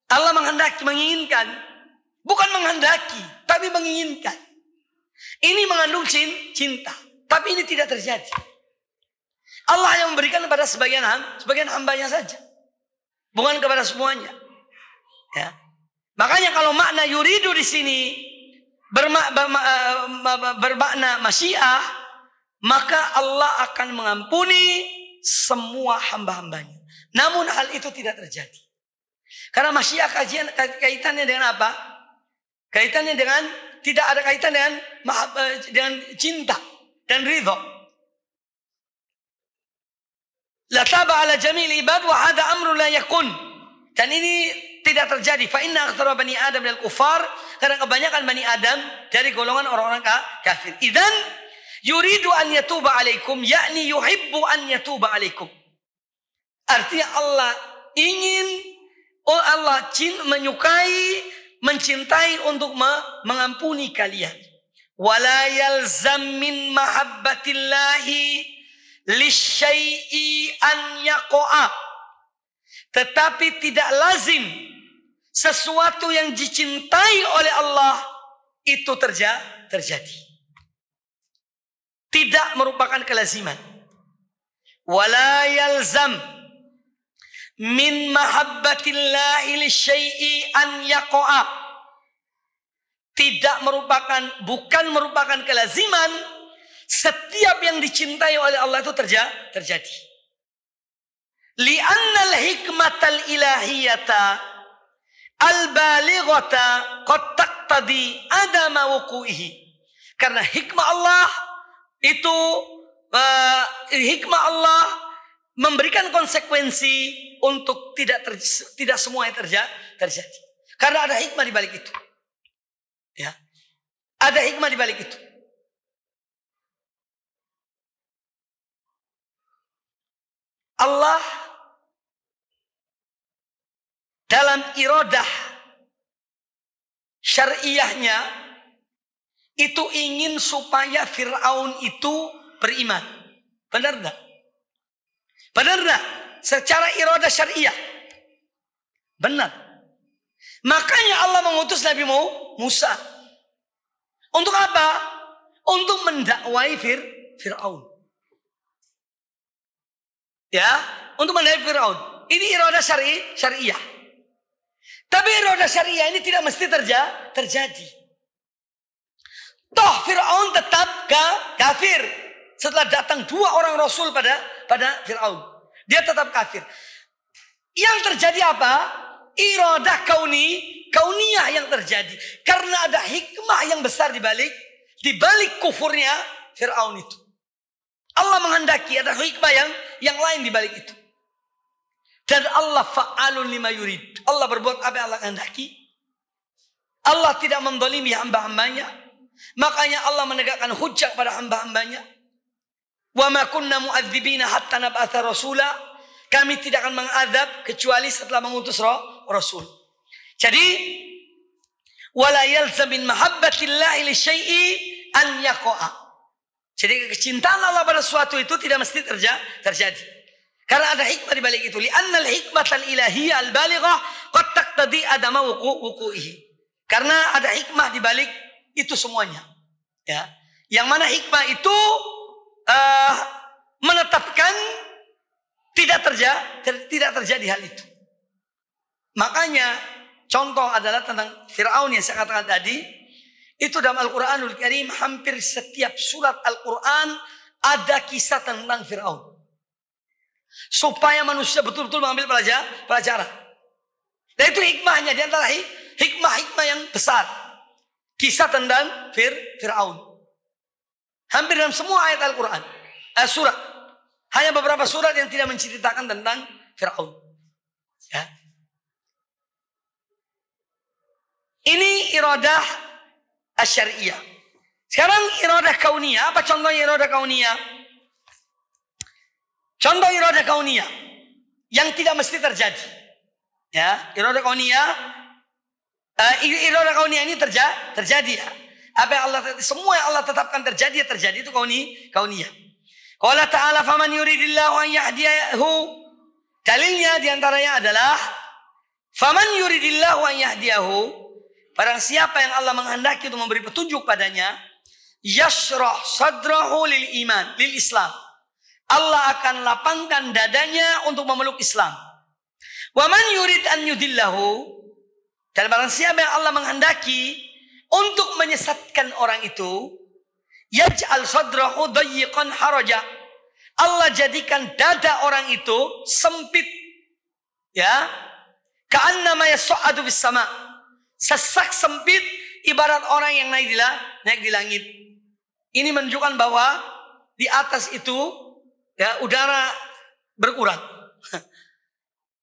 Allah menginginkan, bukan menghendaki, tapi menginginkan. Ini mengandung cinta. Tapi ini tidak terjadi. Allah yang memberikan kepada sebagian hambanya saja, bukan kepada semuanya. Ya. Makanya kalau makna yuridu di sini bermakna masyiah, maka Allah akan mengampuni semua hamba-hambanya. Namun hal itu tidak terjadi. Karena masyiah kaitannya dengan apa? Kaitannya dengan, tidak ada kaitan dengan cinta dan ridho. La taba ala jamil ibad wa hadha amru la yakun. Dan ini tidak terjadi. Fa inna aktsara bani Adam minal kuffar, karena kebanyakan Bani Adam dari golongan orang-orang kafir. Idzan yuridu an yatuba alaikum, yakni yuhibbu an yatuba alaikum. Artinya Allah ingin, Allah menyukai, mencintai untuk mengampuni kalian. Wala yalzam min mahabbatillahi lisyai'i an yaqa'a. Tetapi tidak lazim sesuatu yang dicintai oleh Allah itu terjadi. Tidak merupakan kelaziman. Wala yalzam min mahabbatillahi lisyai'i an yaqa'a. Bukan merupakan kelaziman setiap yang dicintai oleh Allah itu terjadi. Li'annal hikmatal ilahiyata al-balighata qad taqtadi adama wuqu'ihi. Karena hikmah Allah itu memberikan konsekuensi untuk tidak semua yang terjadi. Karena ada hikmah di balik itu. Ya. Ada hikmah di balik itu. Allah dalam iradah syariahnya itu ingin supaya Fir'aun itu beriman. Benar enggak? Benar enggak? Secara iradah syariah. Benar. Makanya Allah mengutus Nabi Musa. Untuk apa? Untuk mendakwai Fir'aun. Ya, untuk mendakwai Fir'aun. Ini iradah syariah. Tapi iradah syariah ini tidak mesti terjadi. Toh Fir'aun tetap kafir. Setelah datang 2 orang Rasul pada Fir'aun, dia tetap kafir. Yang terjadi apa? Iradah kauniyah yang terjadi. Karena ada hikmah yang besar di balik kufurnya Fir'aun itu. Allah menghendaki ada hikmah yang lain di balik itu. Dan Allah fa'alun lima yurid. Allah berbuat apa yang Allah kehendaki. Allah tidak mendolimi hamba-hambanya. Makanya Allah menegakkan hujjah pada hamba-hambanya. Wa ma kunna mu'adzibina hatta nab'atha rasula. Kami tidak akan mengadab kecuali setelah mengutus rasul. Jadi wala yalzam min mahabbatillahi li syai'i an yaqa'a. Jadi kecintaan Allah pada sesuatu itu tidak mesti terjadi. Karena ada hikmah di balik itu. Li'anna al-hikmatal ilahiyyah al-balighah qad taqtadi adama wuqu'ihi. Karena ada hikmah di balik itu semuanya. Ya. Yang mana hikmah itu menetapkan tidak terjadi hal itu. Makanya contoh adalah tentang Fir'aun yang saya katakan tadi. Itu dalam Al-Quranul Karim hampir setiap surat Al-Quran ada kisah tentang Fir'aun. Supaya manusia betul-betul mengambil pelajaran. Dan itu hikmahnya, di antara hikmah-hikmah yang besar. Kisah tentang Fir'aun. Hampir dalam semua ayat Al-Quran. Surat. Hanya beberapa surat yang tidak menceritakan tentang Fir'aun. Ya. Ini iradah asyariyah. Sekarang iradah kauniyah. Apa contohnya iradah kauniyah? Contoh iradah kauniyah yang tidak mesti terjadi. Ya, iradah kauniyah. Iradah kauniyah ini terjadi ya. Apa yang semua yang Allah tetapkan terjadi itu kauniyah. Qala ta'ala faman yuridillahu an yahdiyahu. Dalilnya diantaranya adalah faman yuridillahu an yahdiyahu. Barang siapa yang Allah menghendaki untuk memberi petunjuk padanya, yashrah sadrahu lil iman, lil Islam. Allah akan lapangkan dadanya untuk memeluk Islam. Wa man yurid an yudillahu. Dan barang siapa yang Allah menghendaki untuk menyesatkan orang itu, yaj'al sadrahu dayyiqan haraja. Allah jadikan dada orang itu sempit. Ya. Ka'annama yas'adu bis sama. Sesak sempit ibarat orang yang naik di langit. Ini menunjukkan bahwa di atas itu ya udara berkurang.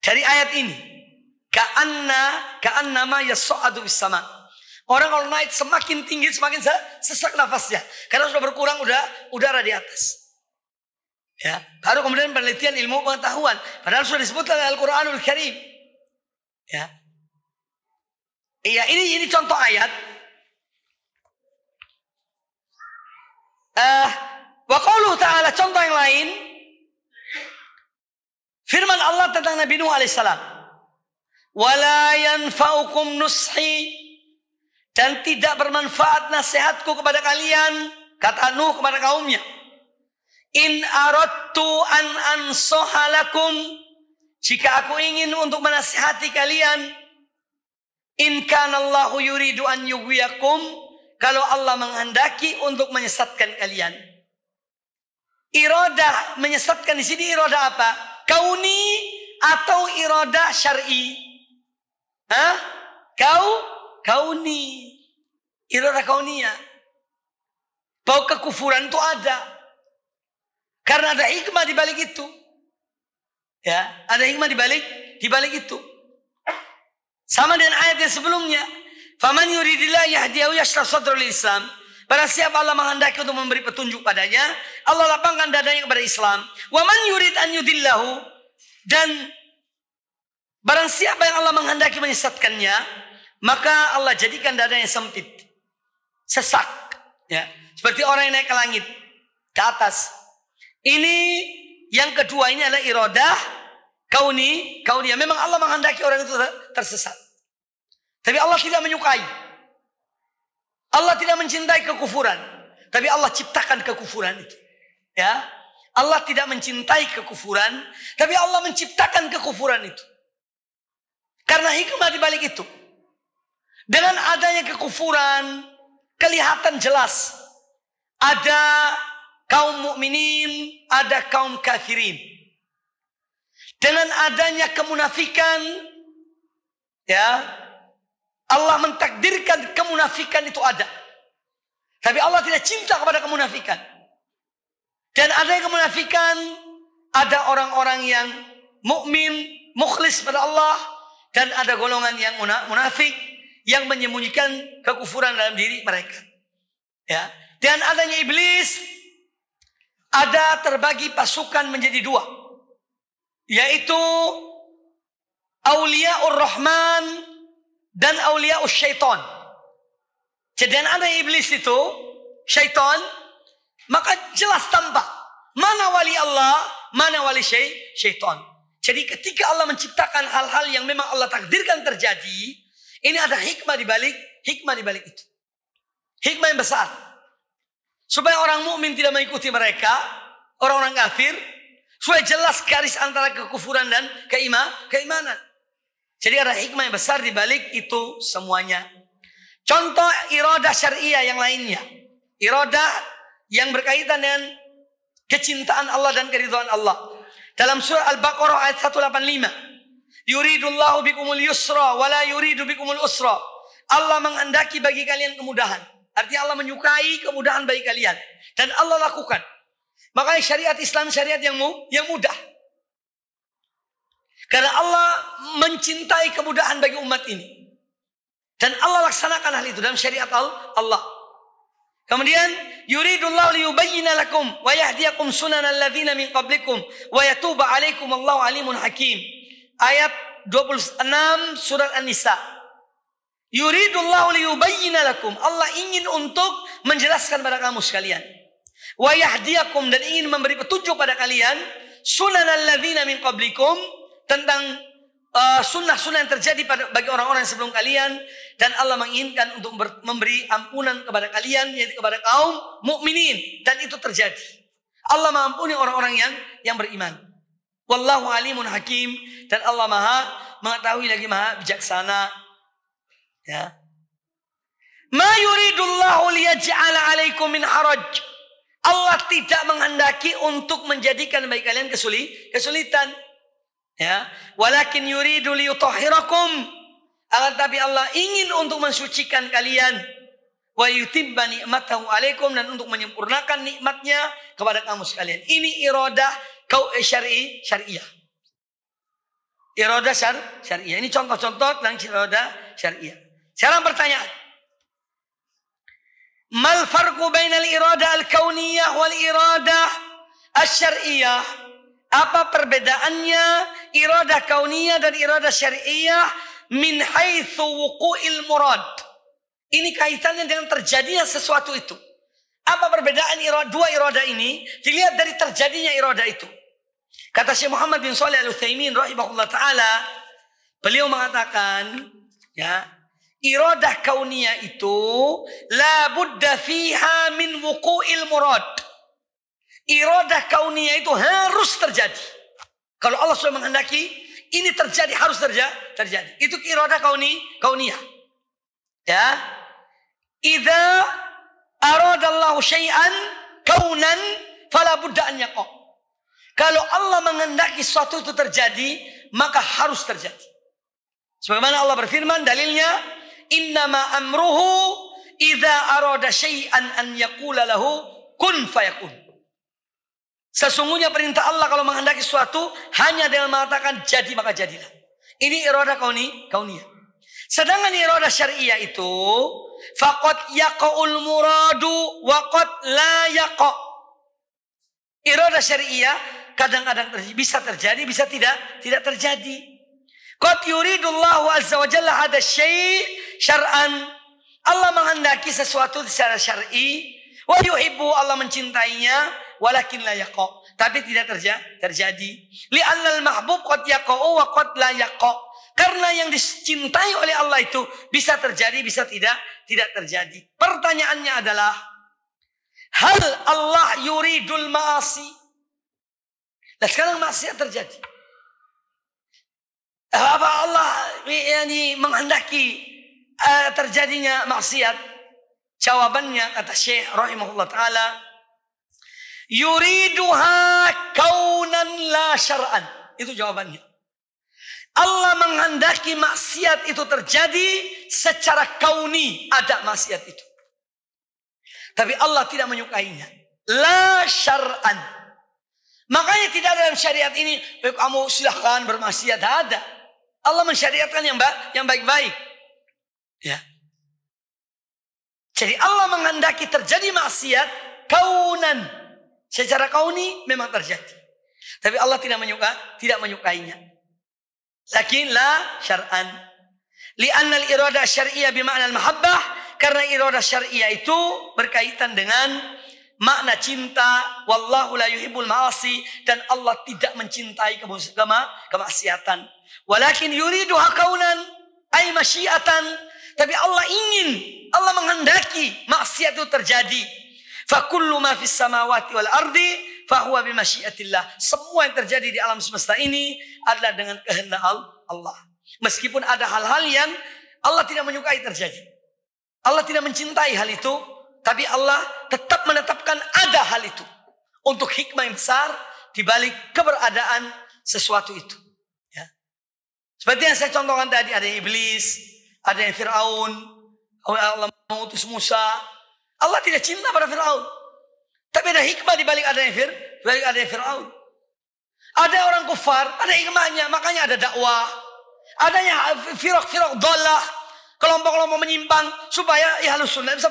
Dari ayat ini, ka'annama yas'adu bis sama. Orang kalau naik semakin tinggi semakin sesak nafasnya karena sudah berkurang udara di atas. Ya, baru kemudian penelitian ilmu pengetahuan padahal sudah disebutkan dalam Al-Qur'anul Karim. Ya. Iya, ini contoh ayat. Wa qauluhu ta'ala, contoh yang lain. Firman Allah tentang Nabi Nuh alaihissalam. Wala yanfa'ukum nushi. Dan tidak bermanfaat nasihatku kepada kalian. Kata Nuh kepada kaumnya. In aradtu an ansohalakum. Jika aku ingin untuk menasihati kalian. In kanallahu yuridu an yughwiyakum. Kalau Allah menghendaki untuk menyesatkan kalian. Iradah menyesatkan di sini iradah apa? Kauni atau iradah syar'i? Hah? Kauni. Iradah kauniyah. Bahwa kekufuran itu ada. Karena ada hikmah di balik itu. Ya, ada hikmah di balik itu. Sama dengan ayat yang sebelumnya. Faman yuridillah yahdiyahu yashrah sadra lil Islam. Barang siapa Allah menghendaki untuk memberi petunjuk padanya, Allah lapangkan dadanya kepada Islam. Wa man yurid an yudillahu. Dan barang siapa yang Allah menghendaki menyesatkannya, maka Allah jadikan dadanya sempit. Sesak. Ya. Seperti orang yang naik ke langit. Ke atas. Ini yang kedua ini adalah iradah kauniyah. Memang Allah menghendaki orang itu tersesat. Tapi Allah tidak menyukai. Allah tidak mencintai kekufuran. Tapi Allah ciptakan kekufuran itu. Ya. Allah tidak mencintai kekufuran. Tapi Allah menciptakan kekufuran itu. Karena hikmah di balik itu. Dengan adanya kekufuran, kelihatan jelas. Ada kaum mukminin, ada kaum kafirin. Dengan adanya kemunafikan, ya, Allah mentakdirkan kemunafikan itu ada. Tapi Allah tidak cinta kepada kemunafikan. Dan adanya kemunafikan, ada orang-orang yang mukmin, mukhlis pada Allah, dan ada golongan yang munafik yang menyembunyikan kekufuran dalam diri mereka. Ya. Dan adanya iblis, ada terbagi pasukan menjadi dua, yaitu Auliyaur Rahman dan Auliyaus Syaitan. Jadi ada iblis itu, syaitan, maka jelas tampak mana wali Allah, mana wali syaitan. Jadi ketika Allah menciptakan hal-hal yang memang Allah takdirkan terjadi, ini ada hikmah di balik itu. Hikmah yang besar. Supaya orang mukmin tidak mengikuti mereka, orang-orang kafir, supaya jelas garis antara kekufuran dan keimanan. Jadi ada hikmah yang besar di balik itu semuanya. Contoh iradah syariah yang lainnya. Iradah yang berkaitan dengan kecintaan Allah dan keridhaan Allah. Dalam surah Al-Baqarah ayat 185. Yuridullahu bikumul yusra wa la yuridu bikumul usra. Allah menghendaki bagi kalian kemudahan. Artinya Allah menyukai kemudahan bagi kalian. Dan Allah lakukan. Makanya syariat Islam syariat yang mudah. Karena Allah mencintai kemudahan bagi umat ini. Dan Allah laksanakan hal itu dalam syariat Allah. Kemudian yuridullahu liyubayyina lakum wa yahdiyakum sunanal ladzina min qablikum wa yatuba 'alaikum Allahu alimun hakim. Ayat 26 surat An-Nisa. Yuridullahu liyubayyina lakum. Allah ingin untuk menjelaskan pada kamu sekalian. Wa yahdiyakum, dan ingin memberi petunjuk pada kalian sunanal ladzina min qablikum, tentang sunnah-sunnah yang terjadi bagi orang-orang sebelum kalian, dan Allah menginginkan untuk memberi ampunan kepada kalian, yaitu kepada kaum mukminin, dan itu terjadi. Allah mengampuni orang-orang yang beriman. Wallahu alimun hakim, dan Allah Maha mengetahui lagi Maha bijaksana. Ya. Ma yuridullahu liyaj'ala 'alaikum min haraj. Allah tidak menghendaki untuk menjadikan bagi kalian kesulitan. Ya, walakin yuridu liyutahhirakum. Akan tapi Allah ingin untuk mensucikan kalian. Wa yutimma ni'matahu 'alaikum, dan untuk menyempurnakan nikmatnya kepada kamu sekalian. Ini iradah syariah. Iradah syariah. Ini contoh-contoh tentang iradah syariah. Sekarang pertanyaan. Mal farqu bainal iradah al-kauniyah wal iradah asy-syar'iyyah? Apa perbedaannya iradah kauniyah dan iradah syariah min haitsu wuqu'il murad? Ini kaitannya dengan terjadinya sesuatu itu. Apa perbedaan dua iradah ini? Dilihat dari terjadinya iradah itu. Kata Syekh Muhammad bin Shalih Al-Utsaimin rahimahullah taala, beliau mengatakan, ya, iradah kauniyah itu la budda fiha min wuqu'il murad. Iradah kauniyah itu harus terjadi. Kalau Allah sudah menghendaki, ini terjadi, harus terjadi. Itu iradah kauniyah. Ya. Idza aradallahu syai'an kaunan fala budda an yaqa. Kalau Allah menghendaki sesuatu itu terjadi, maka harus terjadi. Sebagaimana Allah berfirman, dalilnya innama amruhu idza arada syai'an an yaqula lahu kun fayakun. Sesungguhnya perintah Allah kalau menghendaki sesuatu hanya dengan mengatakan jadi maka jadilah. Ini iradah kauniyah. Sedangkan iradah syariah itu faqad yaqaul muradu wa qad la yaqa. Iradah syariah kadang-kadang bisa terjadi, bisa tidak terjadi. Qad yuridullahu azza wa jalla hada syai' syar'an. Allah menghendaki sesuatu secara syar'i, wa yuhibbu, Allah mencintainya, walakin la yaqa, tapi tidak terjadi. Li'annal mahbub qad yaqa'u wa qad la yaqa. Karena yang dicintai oleh Allah itu bisa terjadi, bisa tidak terjadi. Pertanyaannya adalah, hal Allah yuridul ma'asi? Nah, sekarang maksiat terjadi. Apa Allah menghendaki terjadinya maksiat? Jawabannya, kata Syekh rahimahullah ta'ala, yuriduha kaunan la syar'an. Itu jawabannya. Allah menghendaki maksiat itu terjadi secara kauni, ada maksiat itu. Tapi Allah tidak menyukainya. La syar'an. Makanya tidak ada dalam syariat ini, kamu silahkan bermaksiat, ada. Allah mensyariatkan yang baik-baik. Ya. Jadi Allah menghendaki terjadi maksiat kaunan, Secara kauni memang terjadi. Tapi Allah tidak menyukainya. Lakin la syar'an. Li'anna al-irada syar'iyyah bima'na al-mahabbah, karena iradah syar'iyyah itu berkaitan dengan makna cinta. Wallahu la yuhibbul ma'asi, dan Allah tidak mencintai kemaksiatan. Walakin yuriduha kaunan ay masyiatan, tapi Allah menghendaki maksiat itu terjadi. Fa kullu ma fis samawati wal ardi fa huwa bi masyiatillah. Semua yang terjadi di alam semesta ini adalah dengan kehendak Allah. Meskipun ada hal-hal yang Allah tidak menyukai terjadi. Allah tidak mencintai hal itu, tapi Allah tetap menetapkan ada hal itu untuk hikmah yang besar di balik keberadaan sesuatu itu. Ya. Seperti yang saya contohkan tadi, ada yang iblis, ada yang Fir'aun, Allah mengutus Musa. Allah tidak cinta pada Fir'aun, tapi ada hikmah di balik ada yang Fir'aun. Ada orang kufar, ada hikmahnya, makanya ada dakwah. Adanya firaq dhalah, kelompok-kelompok menyimpang, supaya Ahlus Sunnah bisa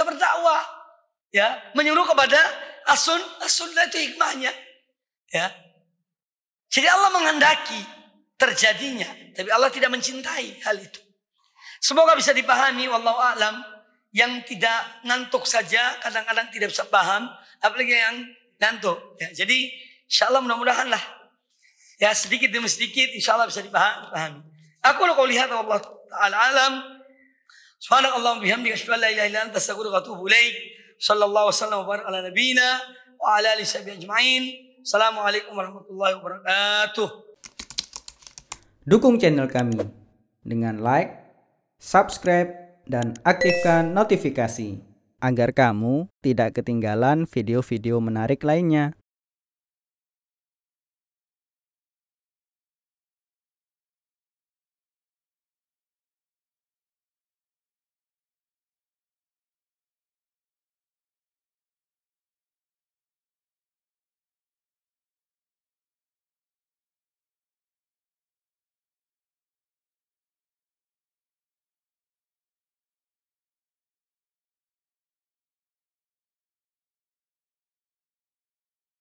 berdakwah, ya, menyuruh kepada as-sunnah, itu hikmahnya, ya. Jadi Allah menghendaki terjadinya, tapi Allah tidak mencintai hal itu. Semoga bisa dipahami, wallahu a'lam. Yang tidak ngantuk saja kadang-kadang tidak bisa paham, apalagi yang ngantuk, ya. Jadi insyaallah mudah-mudahan lah, ya, sedikit demi sedikit insyaallah bisa dipahami. Aku kalau lihat Allah Ta'ala alam. Subhanallah bihamdika asyhadu an la ilaha illa anta astaghfiruka wa atubu ilaik. Sallallahu wasallam wa baraka ala nabiyyina wa ala alihi washabihi ajma'in. Assalamualaikum warahmatullahi wabarakatuh. Dukung channel kami dengan like, subscribe, dan aktifkan notifikasi agar kamu tidak ketinggalan video-video menarik lainnya.